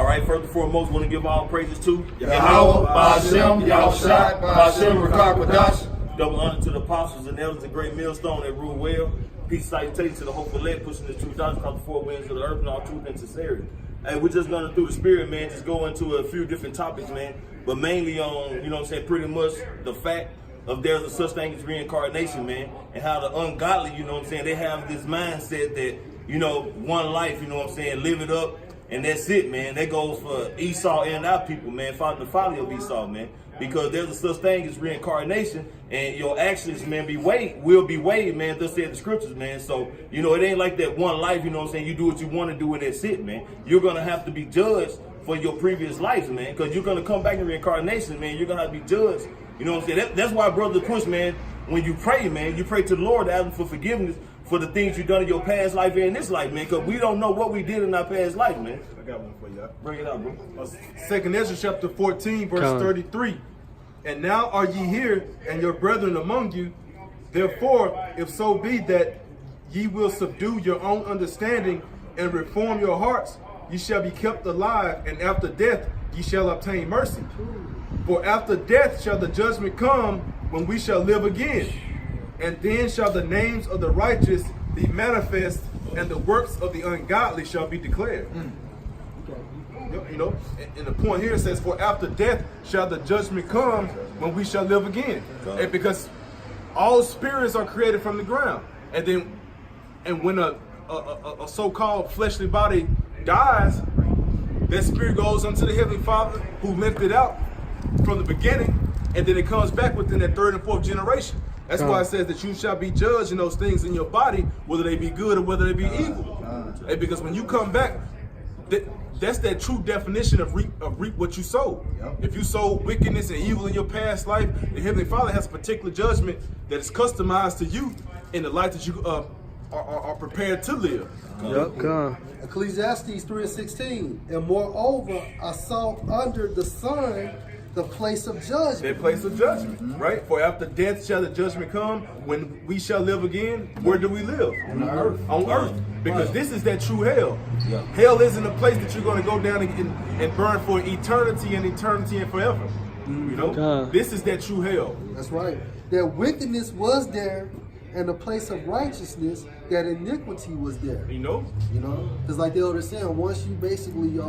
right, first and foremost, want to give all praises to Yahweh, Ba'ashem, Yahushai, Ba'ashem, Rakak, double honor to the apostles and elders, the great millstone that rule well. Peace, salutations to the hopeful elect, pushing the truth out across the four winds of the earth and all truth and sincerity. Hey, we're just going to, through the spirit, man, just go into a few different topics, man, but mainly on, you know what I'm saying, pretty much the fact of there's a such thing as reincarnation, man, and how the ungodly, you know what I'm saying, they have this mindset that, you know, one life, you know what I'm saying, live it up, and that's it, man. That goes for Esau and our people, man, the folly of Esau, man, because there's a such thing as reincarnation, and your actions, man, will be weighed, man, thus said the scriptures, man. So, you know, it ain't like that one life, you know what I'm saying, you do what you want to do and that's it, man. You're going to have to be judged for your previous lives, man, because you're going to come back in reincarnation, man. You're going to have to be judged, you know what I'm saying. That's why, brother, push, man, when you pray, man, you pray to the Lord, ask him for forgiveness for the things you've done in your past life and in this life, man, because we don't know what we did in our past life, man. I got one for you. Bring it out, bro. 2nd Esdras chapter 14, verse 33. And now are ye here, and your brethren among you. Therefore, if so be that ye will subdue your own understanding and reform your hearts, ye shall be kept alive, and after death ye shall obtain mercy. For after death shall the judgment come, when we shall live again. And then shall the names of the righteous be manifest, and the works of the ungodly shall be declared. You know, and the point here says, for after death shall the judgment come, when we shall live again. And because all spirits are created from the ground. And when a so-called fleshly body dies, that spirit goes unto the Heavenly Father who left it out from the beginning, and then it comes back within that 3rd and 4th generation. That's why it says that you shall be judged in those things in your body, whether they be good or whether they be evil. And because when you come back, that's that true definition of reap what you sow. If you sow wickedness and evil in your past life, the Heavenly Father has a particular judgment that is customized to you in the life that you are prepared to live. Ecclesiastes 3:16. And moreover, I saw under the sun the place of judgment. That place of judgment, right? For after death shall the judgment come, when we shall live again. Where do we live? On earth. On earth. Because this is that true hell. Hell isn't a place that you're going to go down and burn for eternity and forever. You know? This is that true hell. That's right. That wickedness was there, and the place of righteousness, that iniquity was there. You know? Because like the elder said, once you basically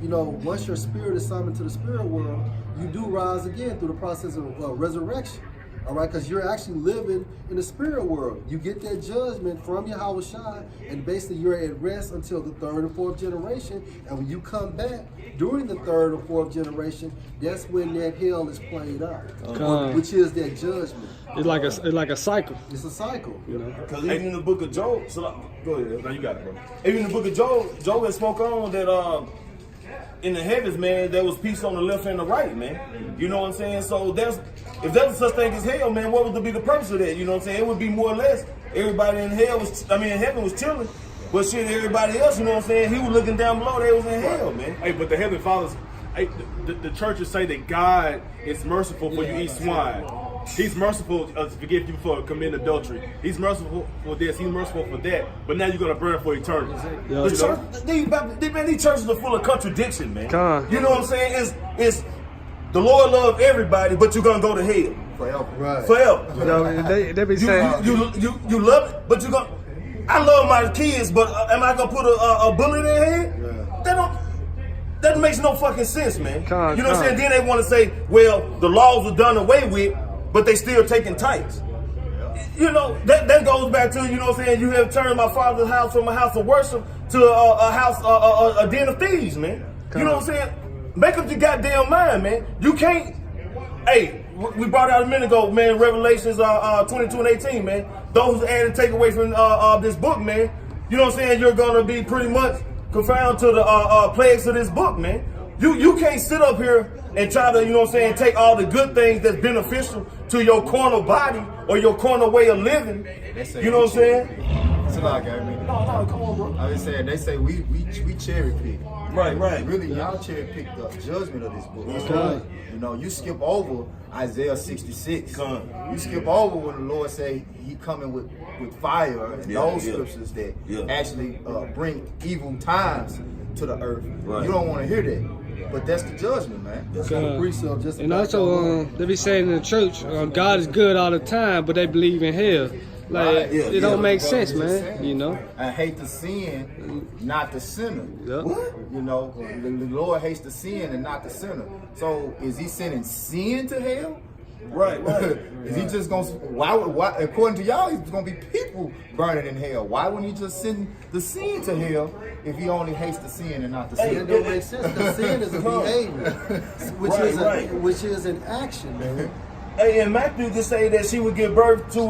once your spirit is summoned to the spirit world, you do rise again through the process of resurrection. All right, because you're actually living in the spirit world. You get that judgment from Yahushua, and basically you're at rest until the 3rd and 4th generation. And when you come back during the 3rd or 4th generation, that's when that hell is played out, which is that judgment. It's like a cycle. It's a cycle, Because even in the book of Job, go ahead. No, you got it, bro. Even in the book of Job has spoke on that in the heavens, man, there was peace on the left and the right, man. You know what I'm saying? So if there's such thing as hell, man, what would be the purpose of that? You know what I'm saying? It would be more or less everybody in heaven was chilling, but shit, everybody else, you know what I'm saying? He was looking down below, they was in hell, man. Hey, but the Heavenly Father's, the churches say that God is merciful for you eat swine. He's merciful to forgive you for committing adultery. He's merciful for this. He's merciful for that. But now you're going to burn for eternity. These churches are full of contradiction, man. You know what I'm saying? It's the Lord loves everybody, but you're going to go to hell. Forever. Right. Forever. They be saying. You love it, but you're going to... I love my kids, but am I going to put a bullet in their head? That makes no fucking sense, man. You know what I'm saying? Then they want to say, well, the laws are done away with, but they still taking tithes. You know, that goes back to, you know what I'm saying, you have turned my father's house from a house of worship to a house, a den of thieves, man. You know what I'm saying? Make up your goddamn mind, man. You can't, hey, we brought out a minute ago, man, Revelations 22 and 18, man. Those who add and take away from this book, man, you know what I'm saying, you're going to be pretty much confounded to the plagues of this book, man. You can't sit up here and try to, you know what I'm saying, take all the good things that's beneficial to your corner body or your corner way of living. You know what I'm saying? It's a lot, guy. No, come on, bro. I was saying, they say we cherry pick. Right. Really, y'all cherry pick the judgment of this book. You know, you skip over Isaiah 66. You skip over when the Lord say he coming with fire and those scriptures that actually bring evil times to the earth. Right. You don't want to hear that. But that's the judgment, man. And also, they be saying in the church, God is good all the time, but they believe in hell. Like, it don't make sense, man. You know? I hate the sin, not the sinner. Yep. What? You know, the Lord hates the sin and not the sinner. So is he sending sin to hell? Right. Is he just gonna? Why? According to y'all, he's gonna be people burning in hell. Why wouldn't he just send the sin to hell if he only hates the sin and not the sin? It don't make sense. The sin is a behavior, which is an action, man. Hey, and Matthew just say that she would give birth to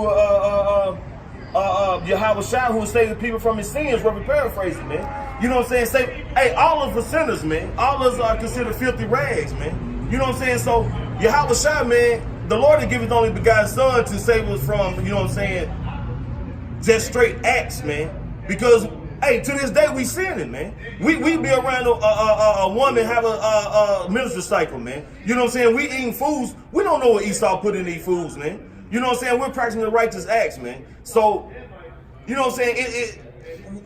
Yahweh Shai, who would save the people from his sins, roughly paraphrasing, man. You know what I'm saying? Hey, all of us are sinners, man. All of us are considered filthy rags, man. You know what I'm saying? So, Yahweh Shai, man, the Lord had given his only begotten son to save us from, you know what I'm saying, just straight acts, man. Because, hey, to this day we sinning, man. We be around a woman have a ministry cycle, man. You know what I'm saying? We eating foods. We don't know what Esau put in these foods, man. You know what I'm saying? We're practicing the righteous acts, man. So, you know what I'm saying?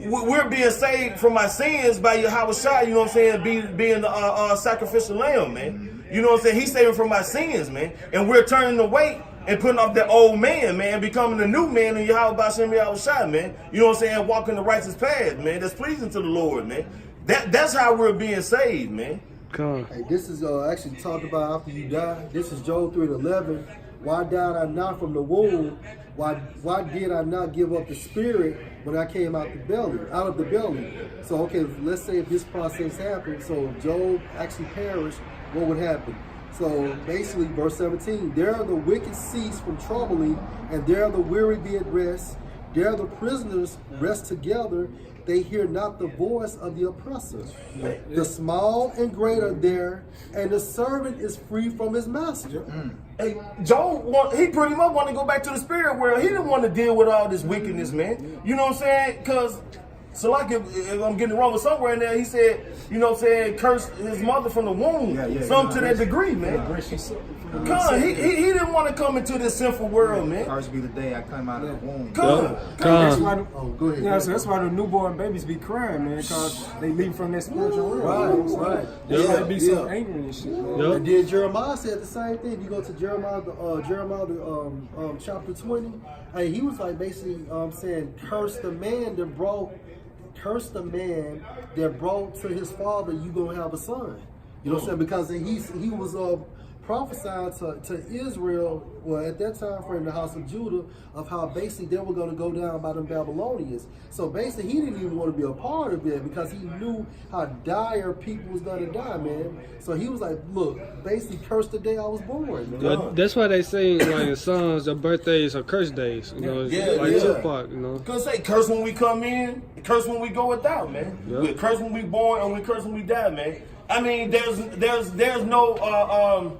We're being saved from our sins by Yahweh Shai, you know what I'm saying? Being the sacrificial lamb, man. You know what I'm saying? He's saving from our sins, man. And we're turning away and putting off that old man, becoming a new man in Yahweh Bashem Yahweh Shai, man. You know what I'm saying? Walking the righteous path, man. That's pleasing to the Lord, man. That's how we're being saved, man. Come on. Hey, this is actually talked about after you die. This is Job 3:11. Why died I not from the womb? Why did I not give up the spirit when I came out of the belly? So okay, let's say if this process happened, so if Job actually perished, what would happen? So basically, verse 17, there the wicked cease from troubling, and there the weary be at rest. There the prisoners rest together. They hear not the voice of the oppressor. The small and great are there, and the servant is free from his master. Hey, Job, he pretty much wanted to go back to the spirit world. He didn't want to deal with all this wickedness, man. You know what I'm saying? Because, so like if I'm getting it wrong with somewhere in there, he said, you know what I'm saying, curse his mother from the womb. Something to that degree, man. Come, he didn't want to come into this sinful world, man. Curse be the day I come out of the womb. Come. Go ahead. Yeah, so that's why the newborn babies be crying, man, because they leave from that spiritual world. Right. They be so angry and shit, man. And then Jeremiah said the same thing. If you go to Jeremiah, chapter 20, hey, he was like basically saying, curse the man that brought to his father, you gonna have a son. You know what I'm saying? Because he was prophesying to Israel, well, at that time frame, the house of Judah, of how basically they were going to go down by the Babylonians. So basically, he didn't even want to be a part of it because he knew how dire people was going to die, man. So he was like, look, basically, curse the day I was born, man. Yeah, that's why they say, like, in songs, their birthdays are curse days. You know, like Tupac, you know. Because say curse when we come in, curse when we go without, man. We curse when we born, and we curse when we die, man. I mean, there's no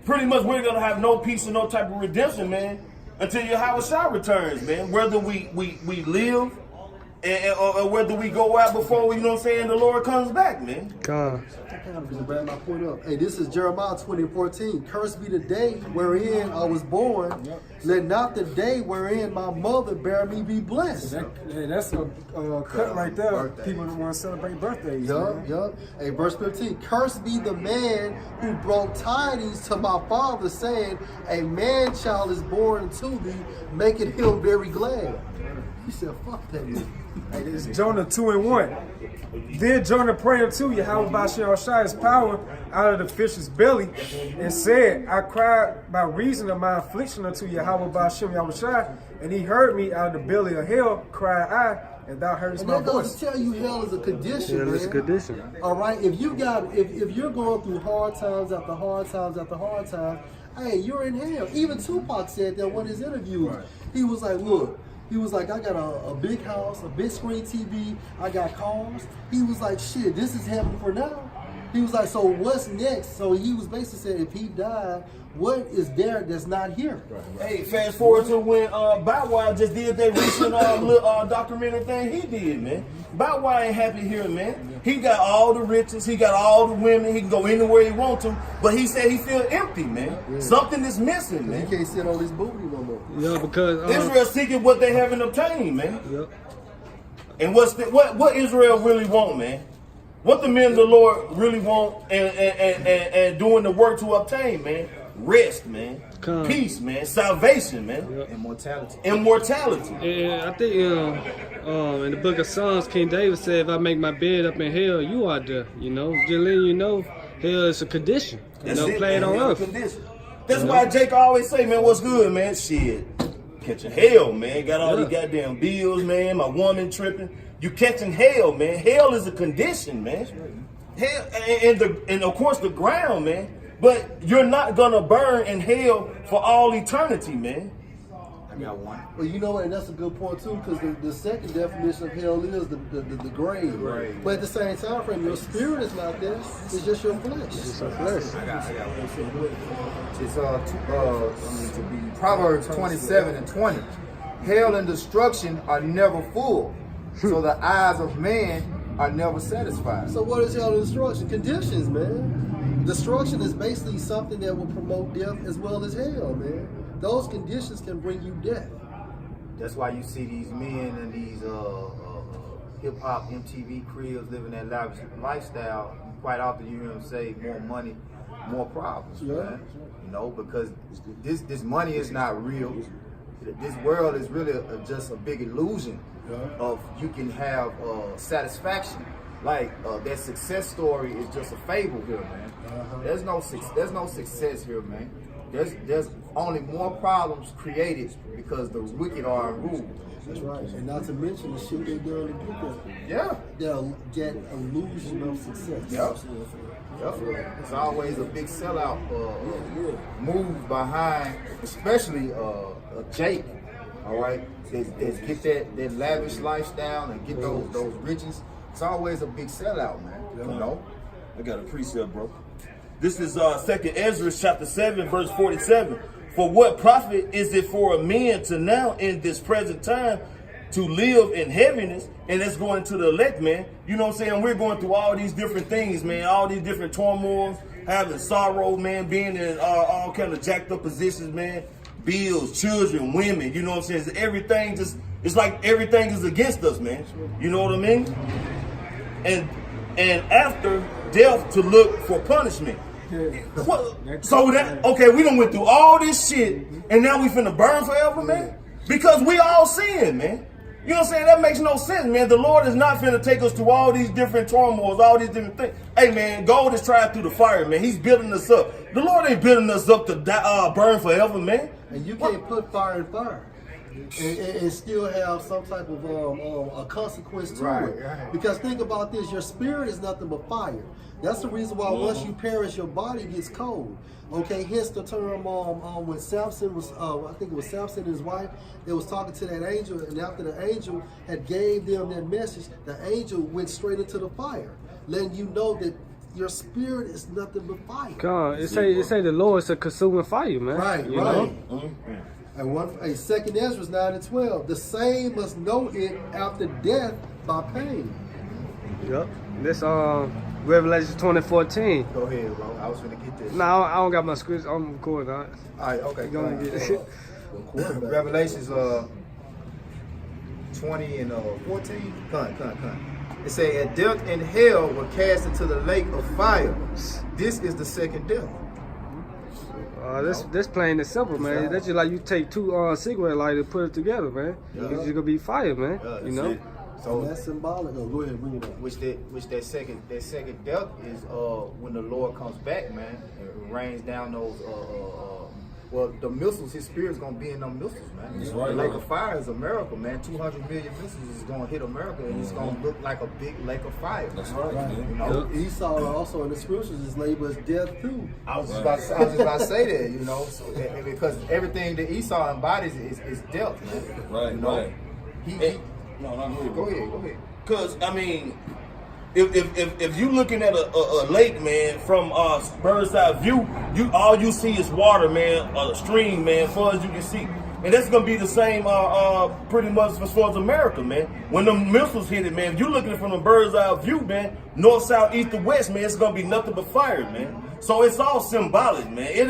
pretty much we're gonna have no peace and no type of redemption, man, until Yahweh Shai returns, man. Whether we live or whether we go out before, you know what I'm saying, the Lord comes back, man. God. To bring my point up. Hey, this is Jeremiah 20:14. Cursed be the day wherein I was born. Let not the day wherein my mother bare me be blessed. That's a cut right there. Birthday. People don't want to celebrate birthdays. Yup. Hey, verse 15. Cursed be the man who brought tidings to my father, saying, a man child is born unto thee, making him very glad. He said, fuck that man. Hey, it's Jonah 2:1. Then Jonah prayed unto Yahweh Bashem Shai's power out of the fish's belly, and said, I cried by reason of my affliction unto Yahweh Bashem Yahweh Shai, and he heard me out of the belly of hell, cried I, and thou heardest my And that goes voice. to tell you hell is a condition, man. It's a condition. All right, if you're going through hard times after hard times after hard times, hey, you're in hell. Even Tupac said that in his interviews. Right. He was like, look, he was like, I got a big house, a big screen TV, I got cars. He was like, shit, this is heaven for now. He was like, so what's next? So he was basically saying, if he died, what is there that's not here? Hey, fast forward to when Bow Wow just did that recent little documentary thing he did, man. Bow Wow ain't happy here, man. He got all the riches, he got all the women, he can go anywhere he want to, but he said he feel empty, man. Yeah. Something is missing, man. He can't sit on his booty no more. Yeah, because Israel seeking what they haven't obtained, man. Yep. And what Israel really want, man? What the men of the Lord really want and doing the work to obtain, man? Rest, man. Peace, man. Salvation, man. Immortality. Immortality. And I think in the book of Psalms, King David said, if I make my bed up in hell, you are there. You know, just letting you know, hell is a condition. You know, play it on earth. Condition. That's why Jake always say, man, what's good, man? Shit. Catching hell, man. Got all these goddamn bills, man. My woman tripping. You catching hell, man. Hell is a condition, man. Hell, and of course the ground, man. But you're not gonna burn in hell for all eternity, man. I got one. Well, you know what, and that's a good point too, because the second definition of hell is the grave. Right. But at the same time frame, your spirit is not there; it's just your flesh. It's your flesh. I got one. It's Proverbs 27:20. Hell and destruction are never full, so the eyes of man are never satisfied. So what is hell and destruction? Conditions, man. Destruction is basically something that will promote death as well as hell, man. Those conditions can bring you death. That's why you see these men and these hip hop MTV cribs living that lavish lifestyle. Quite often you hear them say, more money, more problems, man. You know, because this money is not real. This world is really just a big illusion of you can have satisfaction. Like that success story is just a fable here, man. There's no success here, man. There's only more problems created because the wicked are in rule. That's right, and not to mention the shit they're doing to get there. Yeah, they'll get illusion of success. Yep. It's always a big sellout move behind, especially Jake. All right, is get that lavish lifestyle and get those riches. It's always a big sellout, man. You know. I got a precept, bro. This is 2nd Esdras chapter 7, verse 47. For what profit is it for a man to now in this present time to live in heaviness? And that's going to the elect, man. You know what I'm saying? We're going through all these different things, man. All these different turmoils, having sorrow, man, being in all kind of jacked up positions, man. Bills, children, women, you know what I'm saying? Everything just, it's like everything is against us, man. You know what I mean? And after death to look for punishment. So that, okay, we done went through all this shit and now we finna burn forever, man? Because we all sin, man. You know what I'm saying? That makes no sense, man. The Lord is not finna take us through all these different turmoils, all these different things. Hey, man, gold is tried through the fire, man. He's building us up. The Lord ain't building us up to burn forever, man. And you can't put fire in fire. And still have some type of a consequence to it. Right. Because think about this, your spirit is nothing but fire. That's the reason why once you perish, your body gets cold. Okay, hence the term when Samson was, I think it was Samson and his wife, they was talking to that angel, and after the angel had gave them that message, the angel went straight into the fire, letting you know that your spirit is nothing but fire. God, it say the Lord is a consuming fire, man. Right, you right. know? And 2nd Esdras 9:12. The same must know it after death by pain. Yep. This Revelation 20:14. Go ahead, bro. I was gonna get this. No, I don't got my scripts. I'm recording. All right, okay. Go ahead and get it. Revelations 20 and 14. Come. It say, and death and hell were cast into the lake of fire. This is the second death. This plain and simple, man. That's just like you take two cigarette lighters and put it together, man. It's just gonna be fire, man. You know. So that's symbolic. Go ahead, bring it up. Which that second death is when the Lord comes back, man, and rains down those well, the missiles. His spirit's gonna be in them missiles, man. That's right. The lake of fire is America, man. 200 million missiles is gonna hit America, and it's gonna look like a big lake of fire. That's right. You know, Esau also in the scriptures is labeled as death too. I was just about to say that, you know, so, because everything that Esau embodies is death, man. Right. You know? Right. No, go ahead. Because I mean, if you looking at a lake, man, from bird's eye view, all you see is water, man, a stream, man, far as you can see. And that's gonna be the same pretty much as far as America, man. When the missiles hit it, man, if you looking from a bird's eye view, man, north, south, east, and west, man, it's gonna be nothing but fire, man. So it's all symbolic, man. It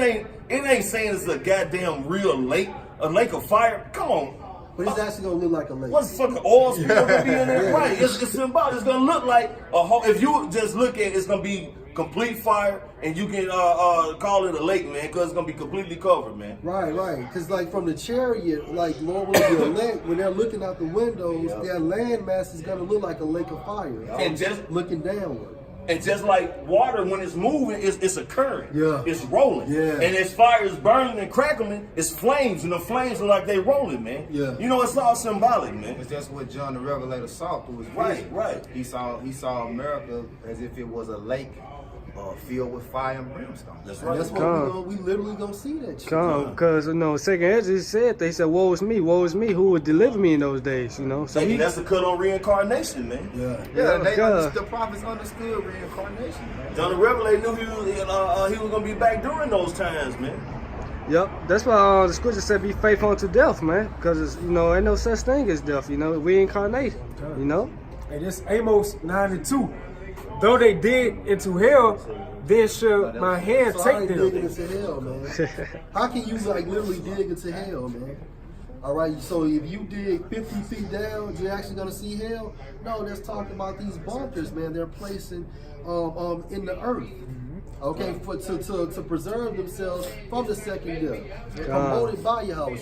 ain't saying it's a goddamn real lake, a lake of fire. Come on. But it's actually gonna look like a lake. What's fucking oil spill gonna be in there? Right. It's symbolic. It's gonna look like a whole. If you just look at it, it's gonna be complete fire, and you can call it a lake, man, because it's gonna be completely covered, man. Right. Because like from the chariot, like Lord will be a lake. When they're looking out the windows, their landmass is gonna look like a lake of fire. And just looking downward. And just like water, when it's moving, it's a current. Yeah. It's rolling. Yeah. And as fire is burning and crackling, it's flames, and the flames are like they rolling, man. Yeah. You know, it's all symbolic, man. It's just what John the Revelator saw through his Right, vision. right. He saw America as if it was a lake filled with fire and brimstone. That's And right. that's what we literally gonna see that shit. Because, second Esdras said, they said, woe is me, who would deliver me in those days, So Hey, that's the cut on reincarnation, man. Yeah, God. the prophets understood reincarnation, man. John the Revelator knew he was gonna be back during those times, man. Yep, that's why the scripture said be faithful unto death, man. Because, ain't no such thing as death, reincarnation, And this Amos 9:2. Though they dig into hell, then shall my hand So I take ain't digging them. into hell, man. How can you like literally dig into hell, man? All right, so if you dig 50 feet down, you're actually gonna see hell? No, that's talking about these bunkers, man. They're placing in the earth. Okay, to preserve themselves from the second death. Promoted by Yahweh.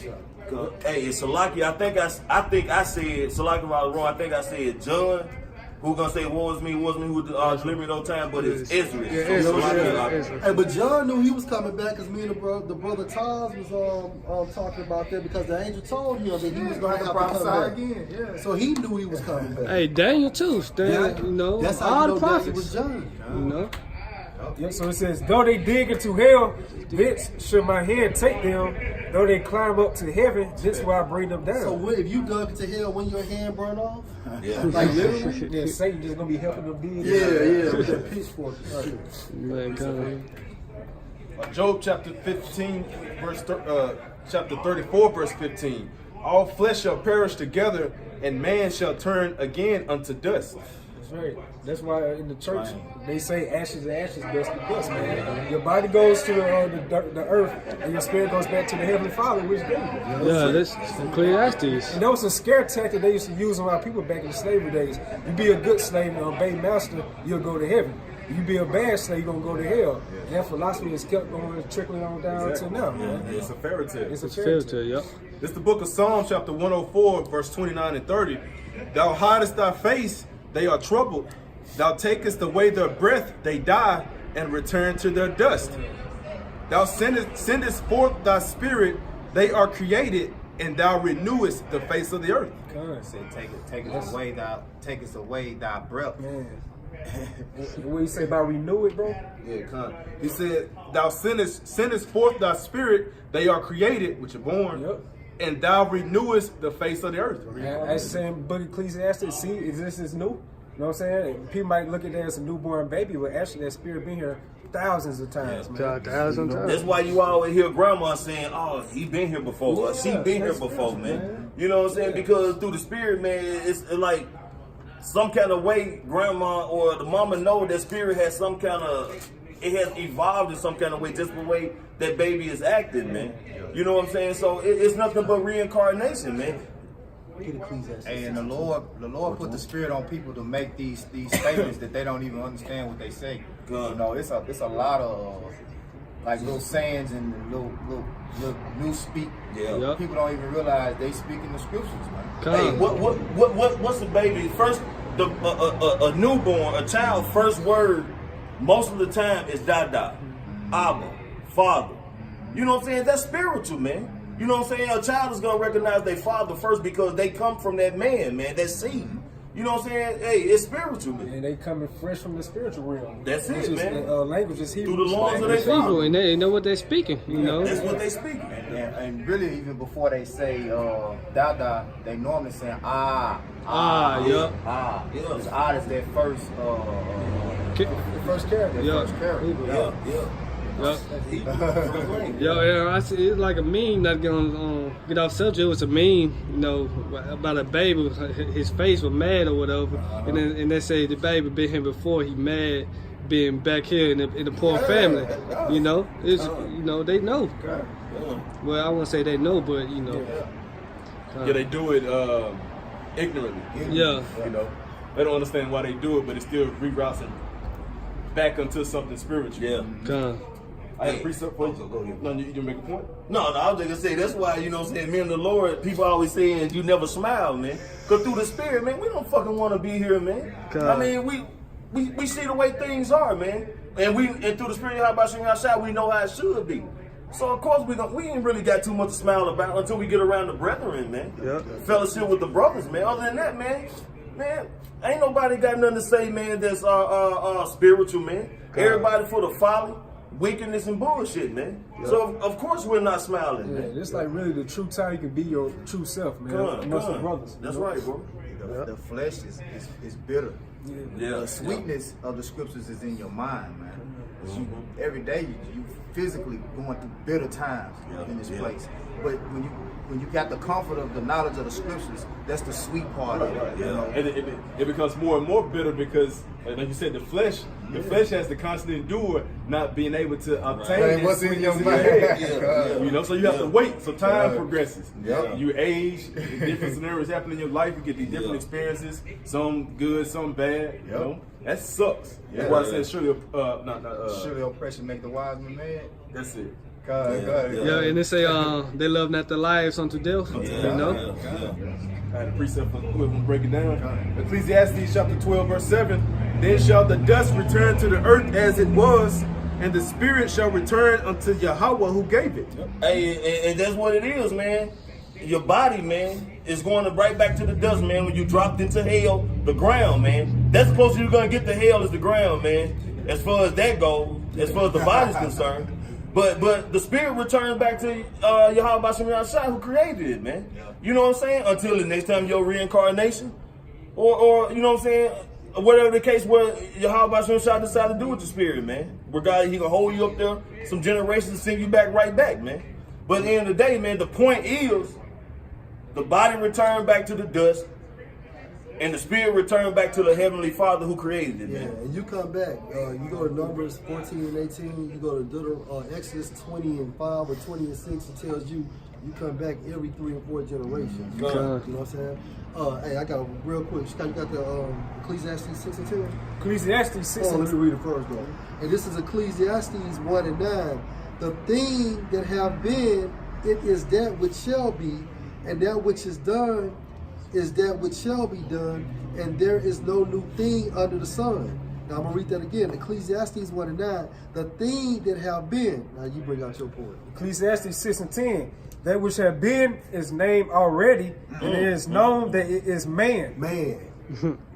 Hey, it's Salaki. I think I said Salaki was wrong. I think I said John. Who gonna say woe is me who deliver me no time, but it's Esdras. Hey, but John knew he was coming back because me and the brother Taz was talking about that because the angel told him that he was gonna have to come back again. Yeah. So he knew he was coming back. Hey, Daniel too. That's how all you the know prophets. Daniel was John. Yeah, so it says, though they dig into hell, thence shall my hand take them. Though they climb up to heaven, this will I bring them down. So what, if you dug into hell when your hand burned off? Yeah. Like literally? Yeah, Satan just gonna be helping them dig. Yeah, with that pitchfork. Man, God. Job chapter 15, chapter 34, verse 15. All flesh shall perish together, and man shall turn again unto dust. That's right. That's why in the church they say ashes to ashes, dust to dust, man. Your body goes to the earth, and your spirit goes back to the Heavenly Father, which gave you. Yeah, this Ecclesiastes. And that was a scare tactic they used to use on our people back in the slavery days. You be a good slave and obey master, you'll go to heaven. You be a bad slave, you're gonna go to hell. And that philosophy has kept going, trickling on down until now, man. It's a fairy tale. It's a fairy tale. Yep. It's the book of Psalms, chapter 104, verse 29 and 30. Thou hidest thy face, they are troubled. Thou takest away their breath, they die, and return to their dust. Thou sendest forth thy spirit, they are created, and thou renewest the face of the earth. God. Say, takest away thy breath. Man. What you say about renew it, bro? Yeah, come. He said, thou sendest forth thy spirit, they are created, which are born, Yep. and thou renewest the face of the earth. That's the same book Ecclesiastes. See, is this new? You know what I'm saying? People might look at that as a newborn baby, but actually that spirit been here thousands of times, man. Thousands of times. That's why you always hear grandma saying, "Oh, he been here before, or she been here before, man." You know what I'm saying? Because through the spirit, man, it's like some kind of way grandma or the mama know that spirit has some kind of, it has evolved in some kind of way, just the way that baby is acting, man. You know what I'm saying? So it's nothing but reincarnation, man. And the Lord put the spirit on people to make these statements that they don't even understand what they say. You know, it's a lot of like little sayings and little new speak. Yeah. Yep. People don't even realize they speak in the scriptures, man. Hey, what's the baby first? A newborn, a child, first word most of the time is Dada, Abba, Father. You know what I'm saying? That's spiritual, man. You know what I'm saying? A child is gonna recognize their father first because they come from that man, that seed. You know what I'm saying? Hey, it's spiritual, man. And they coming fresh from the spiritual realm. That's it, Which is, man. Language is Hebrew. Through the laws of their People, father. and they know what they're speaking, you know. That's what they speak. And really, even before they say Dada, they normally say Yeah. Ah. Because Ah is their first First character. Yeah. first character. Yeah, I see. It's like a meme not gonna get off subject. It was a meme, about a baby. His face was mad or whatever, and they say the baby been here before. He mad being back here in the poor family. It's they know. Well, I won't say they know, but Yeah, they do it ignorantly. Yeah. You know, they don't understand why they do it, but it still reroutes them back into something spiritual. Yeah. Con. I had a precept for you. No, you make a point? No, I was just gonna say that's why, you know what I'm saying, me and the Lord, people always saying you never smile, man. Cause through the spirit, man, we don't fucking wanna be here, man. God. I mean, we see the way things are, man. And through the spirit, how about shooting outside, we know how it should be. So of course we ain't really got too much to smile about until we get around the brethren, man. Yep. Fellowship with the brothers, man. Other than that, man, ain't nobody got nothing to say, man, that's spiritual, man. Everybody for the folly, wickedness, and bullshit, man. Yep. So of course we're not smiling, Yeah, man. it's like really the true time you can be your true self, man. Amongst the brothers. That's right, bro. The flesh is bitter. Yeah. The sweetness of the scriptures is in your mind, man. Every day you physically going through bitter times in this place. But when you got the comfort of the knowledge of the scriptures, that's the sweet part of it. You know? And it becomes more and more bitter because, like you said, the flesh has to constantly endure not being able to obtain what's in your sweetness mind. You know, so you have to wait. So time progresses. Yeah. You age, different scenarios happen in your life. You get these different experiences, some good, some bad. You know, that sucks. That's why I said surely, Surely oppression make the wise man mad. That's it. God. Yeah, and they say they love not their lives unto death. You know. I had a precept for whoever will break it down. Ecclesiastes chapter 12, verse 7. Then shall the dust return to the earth as it was, and the spirit shall return unto Yahweh who gave it. Hey, and that's what it is, man. Your body, man, is going right back to the dust, man. When you dropped into hell, the ground, man. That's the closest you're going to get to hell is the ground, man. As far as that goes, as far as the body's concerned. But the spirit returns back to Yahweh Shai who created it, man. You know what I'm saying? Until the next time your reincarnation. Or you know what I'm saying? Whatever the case where Yahweh Shai decide to do with the spirit, man. Regardless, he gonna hold you up there some generations and send you back right back, man. But at the end of the day, man, the point is the body returned back to the dust. And the spirit returned back to the Heavenly Father who created it, man. And you come back, you go to Numbers 14 and 18, you go to Exodus 20 and 5 or 20 and 6, it tells you come back every 3 and 4 generations. You know what I'm saying? Hey, I got a real quick, you got the Ecclesiastes 6 and 10? Ecclesiastes 6 and 10. Let me read it first, though. And this is Ecclesiastes 1 and 9. The thing that have been, it is that which shall be, and that which is done is that which shall be done, and there is no new thing under the sun. Now I'm gonna read that again. Ecclesiastes 1 and 9. The thing that have been. Now you bring out your point. Ecclesiastes 6 and 10. That which have been is named already, and it is known that it is man. Man.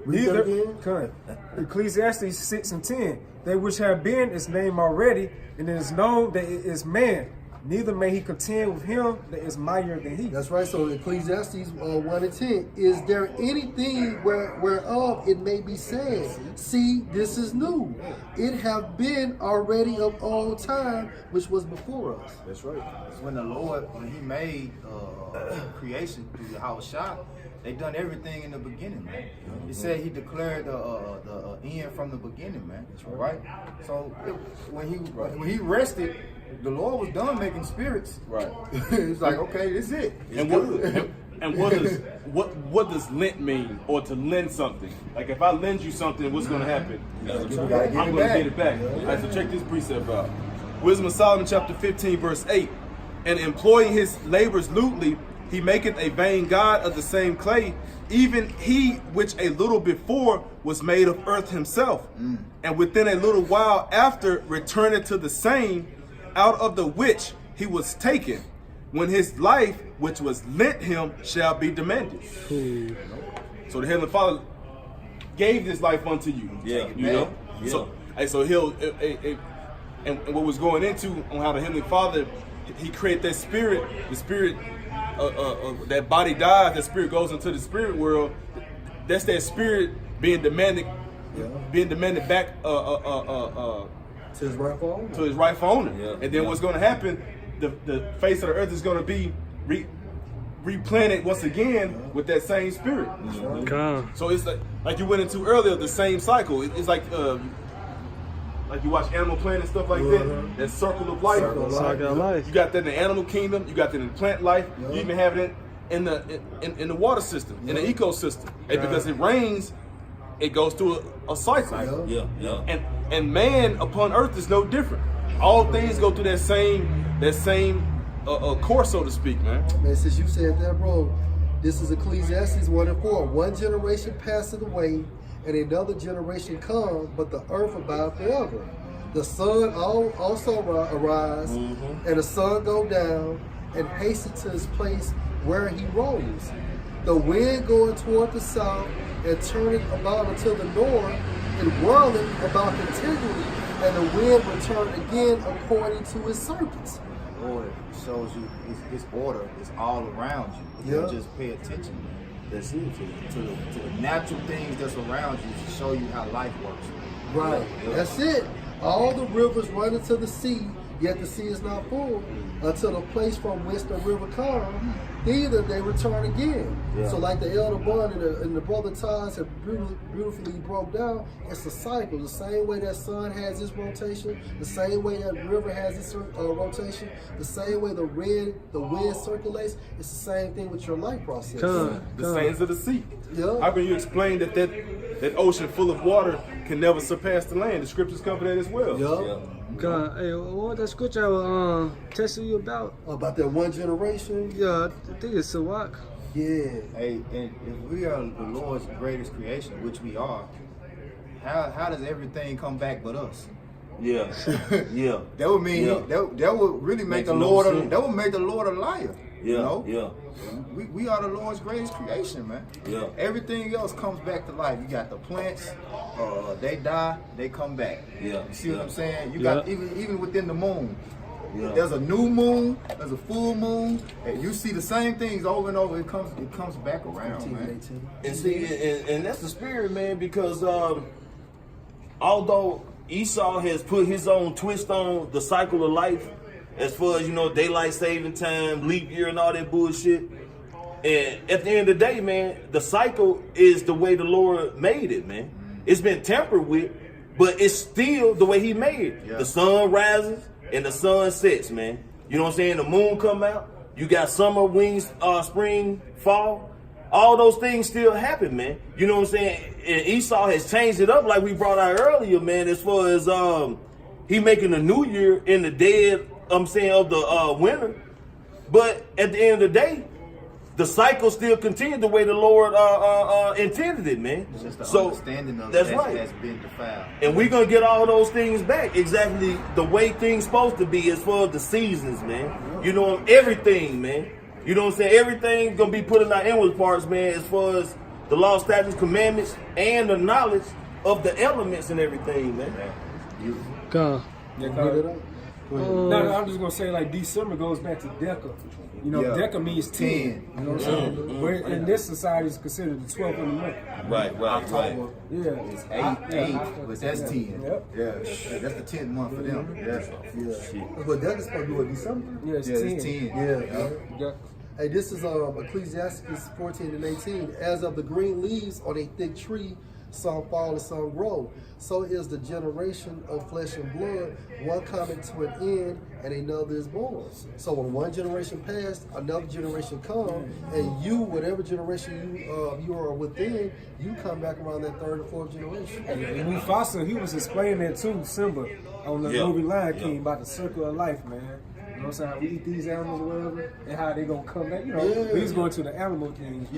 Read that again. Come. Ecclesiastes 6 and 10. That which have been is named already, and it is known that it is man. Neither may he contend with him that is mightier than he. That's right. So Ecclesiastes 1 and 10. Is there anything whereof it may be said, see, this is new. It have been already of all time, which was before us. That's right. It's when the Lord, when he made creation through Yahweh Shai, they done everything in the beginning, man. He said he declared the end from the beginning, man. That's right. So when he rested, the Lord was done making spirits. Right. It's like, okay, this is it. And what does lent mean, or to lend something? Like if I lend you something, what's going to happen? I'm going to get it back. All right, so check this precept out. Wisdom of Solomon chapter 15 verse 8. And employing his labors lewdly, he maketh a vain god of the same clay, even he which a little before was made of earth himself, and within a little while after returneth to the same, out of the which he was taken, when his life which was lent him shall be demanded. So the Heavenly Father gave this life unto you. Yeah, you know. Yeah. So he'll and what was going into on how the Heavenly Father, he created that spirit. The spirit, that body dies. That spirit goes into the spirit world. That's that spirit being demanded, back. To his rightful owner. To his rightful owner. Yeah. And then what's going to happen? The face of the earth is going to be replanted once again with that same spirit. So it's like you went into earlier, the same cycle. It's like you watch Animal Planet and stuff like that. That circle of life. Circle of life. You got that in the animal kingdom. You got that in plant life. You even have it in the water system, in the ecosystem. And because it rains, it goes through a cycle. Yeah. And man upon earth is no different. All things go through that same course, so to speak, man. Man, since you said that, bro, this is Ecclesiastes 1:4. One generation passeth away, and another generation comes, but the earth abide forever. The sun also arise, and the sun go down, and hasten to his place where he rose. The wind goeth toward the south, and turneth about unto the north, and whirleth about continually, and the wind returned again according to his circuits. Lord shows you his order is all around you. You just pay attention. That's it. To the natural things that's around you to show you how life works. Right. That's it. All the rivers run into the sea, yet the sea is not full until the place from whence the river comes, neither they return again. So like the elder Bun and the brother Ties have beautifully broke down, it's a cycle. The same way that sun has its rotation, the same way that river has its rotation, the same way the wind circulates, it's the same thing with your life process. The sands of the sea. Yeah. How can you explain that ocean full of water can never surpass the land? The scriptures cover that as well. God, hey, what was that scripture I was testing you about? About that one generation? Yeah, I think it's Sawak. Yeah. Hey, and if we are the Lord's greatest creation, which we are, how does everything come back but us? Yeah. That would mean that would really make the Lord a liar. You know? We are the Lord's greatest creation, man. Everything else comes back to life. You got the plants, they die, they come back. You see what I'm saying? You got even within the moon. There's a new moon, there's a full moon, and you see the same things over and over. It comes back around, man. And see, and that's the spirit, man, because although Esau has put his own twist on the cycle of life, as far as, daylight saving time, leap year, and all that bullshit. And at the end of the day, man, the cycle is the way the Lord made it, man. It's been tampered with, but it's still the way he made it. The sun rises and the sun sets, man. You know what I'm saying? The moon come out. You got summer, winds, spring, fall. All those things still happen, man. You know what I'm saying? And Esau has changed it up like we brought out earlier, man, as far as he making a new year in the dead, of the winter. But at the end of the day, the cycle still continued the way the Lord intended it, man. Just the so understanding of that's that right. has been defiled. And we're gonna get all those things back exactly the way things supposed to be as far as the seasons, man. You know, everything, man. You know what I'm saying? Everything gonna be put in our inward parts, man, as far as the law, statutes, commandments, and the knowledge of the elements and everything, man. God. No, I'm just gonna say like December goes back to Deca. You know, Deca means 10. You know what I'm saying? Where in this society is considered the 12th of the month. Right. Yeah. It's 8, but that's 10. That's the 10th month for them. But that is supposed to be what, December? Yeah, it's 10. Yeah. Hey, this is Ecclesiastes 14 and 18. As of the green leaves on a thick tree, some fall and some grow. So is the generation of flesh and blood. One coming to an end, and another is born. So when one generation passed, another generation come, and you, whatever generation you are within, you come back around that third or fourth generation. And Mufasa, he was explaining that too, Simba, on the movie Lion King, about the circle of life, man. You know what I'm saying? We eat these animals or whatever, and how they gonna come back. You know, we was going to the animal things.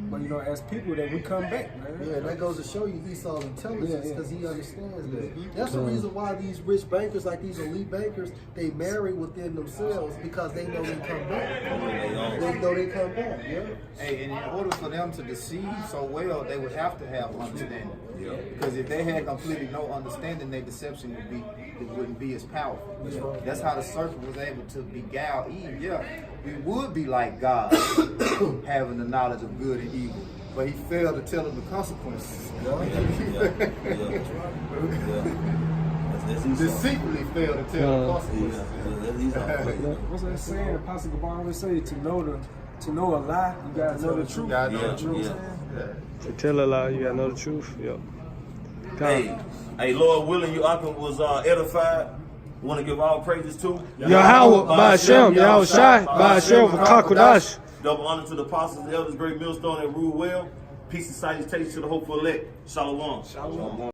But you know, as people, that we come back, man. Yeah, that goes to show you Esau's intelligence, because he understands that. That's the reason why these rich bankers, like these elite bankers, they marry within themselves, because they know they come back. They know they come back. Hey, and in order for them to deceive so well, they would have to have understanding. Because if they had completely no understanding, their deception wouldn't be as powerful. That's how the serpent was able to beguile Eve. We would be like God, having the knowledge of good and evil, but he failed to tell them the consequences. Deceitfully failed to tell the consequences. What's that saying? Apostle Gabar always say, to know a lie, you gotta know the truth. To tell a lie, you gotta know the truth. Hey, Lord willing, you was edified. Want to give all praises to Yahweh, Ba'ashem, Yahweh Shai, Ba'ashem, Kakodash. Double honor to the apostles, the elders, great millstone that rule well. Peace and salutations to the hopeful elect. Shalom. Shalom.